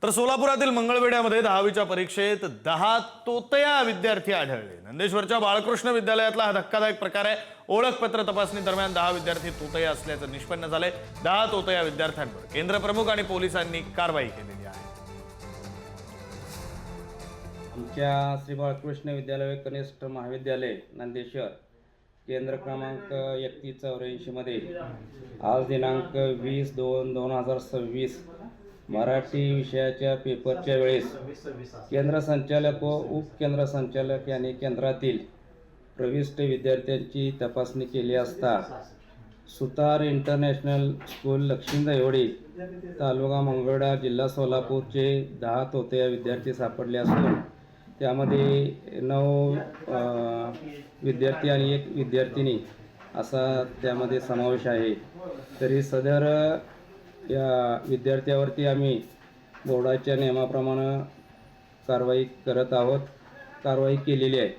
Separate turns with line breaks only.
तर सोलापुरातील मंगळवेढ्यामध्ये 10वीच्या परीक्षेत 10 तोतया विद्यार्थी आढळले। नंदेश्वरच्या बाळकृष्ण विद्यालयातला हा धक्कादायक प्रकार आहे। ओळखपत्र तपासणी दरम्यान 10 विद्यार्थी तोतया असल्याचं निष्पन्न झाले। 10 तोतया विद्यार्थ्यांवर केंद्र प्रमुख आणि पोलिसांनी कारवाई केलेली आहे।
आमच्या श्री बाळकृष्ण विद्यालय कनिष्ठ महाविद्यालय नंदेश्वर केंद्र क्रमांक 3184 मध्ये आज दिनांक 20/2/2026 मराठी विषयाच्या पेपरच्या वेळेस केंद्र संचालक व उपकेंद्र संचालक यांनी केंद्रातील प्रविष्ट विद्यार्थ्यांची तपासणी केली असता सुतार इंटरनॅशनल स्कूल लक्ष्मीदेवडी तालुका मंगळवेढा जिल्हा सोलापूरचे 10 तोतया विद्यार्थी सापडले असून त्यामध्ये 9 विद्यार्थी आणि 1 विद्यार्थिनी असा त्यामध्ये समावेश आहे। तरी सदर या विद्यार्थ्यावरती आम्ही बोर्डाच्या नियमाप्रमाणे कारवाई करत आहोत, कारवाई केलेली आहे।